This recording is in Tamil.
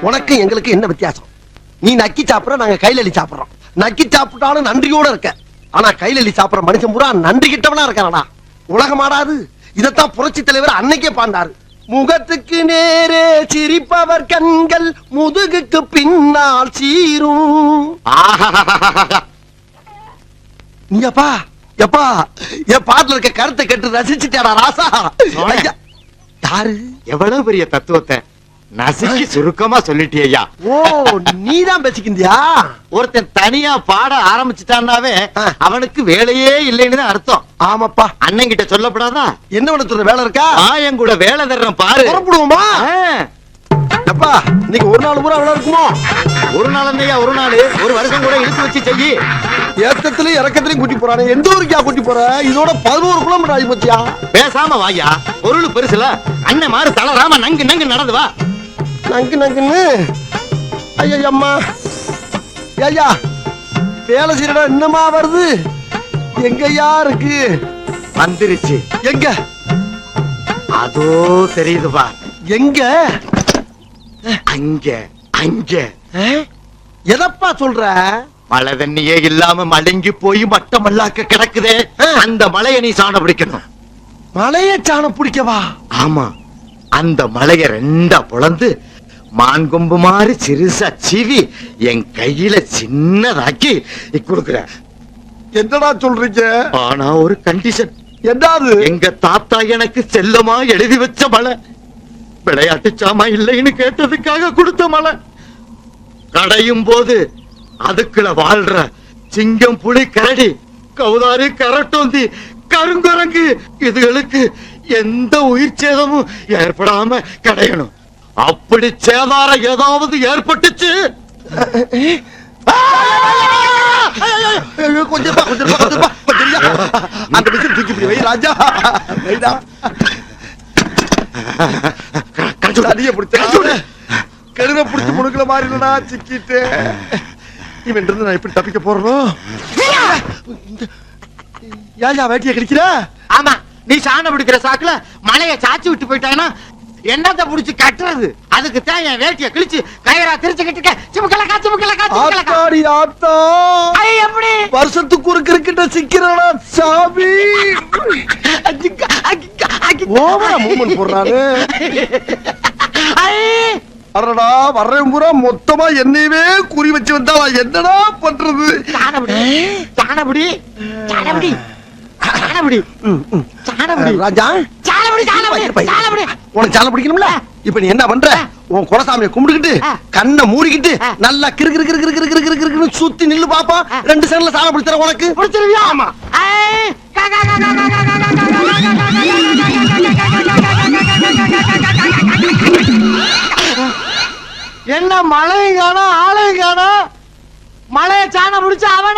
உனக்கு எங்களுக்கு என்ன வித்தியாசம்? நீ நக்கி சாப்பிடுற, நாங்க கையில அள்ளி சாப்பிடுறோம். நக்கி சாப்பிட்டாலும் நன்றியோட இருக்க, ஆனா கையில அள்ளி சாப்பிடுற மனுஷன் பூரா நன்றி கிட்டவனா இருக்கானடா. உலகம் ஆடாது. இதத்தான் புரட்சி தலைவர் அன்னைக்கே பாண்டாரு. முகத்துக்கு நேரே சிரிப்பவர் கண்கள் முதுகுக்கு பின்னால் சீரும். நீ அப்பா எப்பா என் பாட்டுல இருக்க கருத்தை கேட்டு ரசிச்சுட்டாடா ராசா. யாரு? எவ்வளவு பெரிய தத்துவத்தை நசுக்கி சுருக்கமா சொல்லிட்டியா? ஓ, நீதான் பேசிக்கிந்தியா? ஒருத்தன் தனியா பாட ஆரம்பிச்சுட்டான்னாவே அவனுக்கு வேலையே இல்லைன்னு தான் அர்த்தம். ஆமாப்பா. அண்ணன் கிட்ட சொல்லப்படாதா? என்ன பண்ண வேலை இருக்கா? என் கூட வேலை தர்றேன் பாரு. புறப்படுவோமா? அப்பா இன்னைக்கு ஒரு நாள் பூரா வேலை இருக்குமோ? ஒரு நாள் இல்லையா, ஒரு நாள், ஒரு வருஷம் கூட இழுத்து வச்சு செய்யி. ஏத்தத்திலயும் இறக்கத்திலயும் கூட்டி போறானே, எந்த ஊருக்கா கூட்டி போற? இதோட 11 கிலோமீட்டர் ஆகி போச்சியா? பேசாம வாயா, பொருள் பெருசுல அண்ணன் மாறு தளராம நங்கு நங்கு நடந்து வா. நங்கு நங்குன்னு ஐயா அம்மா ஐயா வேலை செய்யறா என்னமா வருது? எங்கயா இருக்கு? வந்துருச்சு. எங்க? அதோ தெரியுதுவா. எங்க? அங்க அங்க. எதப்பா சொல்ற? மழை தண்ணியே இல்லாம மடங்கி போய் மட்டமல்லாக்க கிடக்குதே, அந்த மலையை நீ சாண பிடிக்கணும். மலைய சாணம் பிடிக்கவா? ஆமா, அந்த மலைய ரெண்டா பொளந்து மான்கொம்பு மாதிரி சிறுசா சீவி என் கையில சின்னதாக்கி கொடுக்குற. என்னடா சொல்றீங்க? ஆனா ஒரு கண்டிஷன். என்னது? எங்க தாத்தா எனக்கு செல்லமா எழுதி வச்ச மலை, விளையாட்டு சாமா இல்லைன்னு கேட்டதுக்காக கொடுத்த மலை. கடையும் போது அதுக்குள்ள வாழ்ற சிங்கம், புலி, கரடி, கவுதாரி, கரட்டோந்தி, கருங்குரங்கு இதுகளுக்கு எந்த உயிர் சேதமும் ஏற்படாம கடையணும். அப்படி சேதாரம் ஏதாவது ஏற்பட்டுச்சு, கொஞ்சம் அந்த பிடிச்சு தூக்கி போய் வை ராஜா. அடிய பிடிச்ச கருவை பிடிச்சு முடுக்கல மாதிரி இல்லடா சிக்கிட்டு. இவன் இருந்து நான் எப்படி தப்பிக்க போறோம்? ஏயா வேட்டிய கிடைக்கிற? ஆமா, நீ சாண பிடிக்கிற சாக்குல மலைய சாச்சி விட்டு போயிட்டாங்கன்னா என்னத்த புடிச்சு கட்டுறது? அதுக்கு தான் என் வேட்டிய கிழிச்சு கயிறா திருச்சுக்கிட்டு சிமுக்கலக்கா சிமுக்கலக்கா சிமுக்கலக்கா. ஆத்தாடி ஆத்தா, எப்படி வருஷத்துக்கு ஒரு கிரிக்கெட்ட சிக்கிறடா சாமி. ஓவரா மூவ்மெண்ட் போடுறாரு. அடடா, வர்றேன் பூரா மொத்தமா என்னையவே குறி வச்சு வந்தா என்னடா பண்றது? சாணபடி சாணபடி சாணபடி சாணபடி ராஜா, உனக்கு சாணம் பிடிக்கணும்ல? இப்ப நீ என்ன பண்ற? உன் குலசாமியை கும்பிட்டுக்கிட்டு கண்ணை மூடிக்கிட்டு நல்லா கிரு கிரு கிரு கிரு கிரு கிரு கிரு சுத்தி நில்லு பாப்பா. 2 செகண்ட்ல சாணம் பிடிச்சற உனக்கு. பிடிச்சிருவியா? ஆமா. என்ன மழையும் காணோம், ஆளையும் காணோம். மழைய சாணம் பிடிச்சா அவன்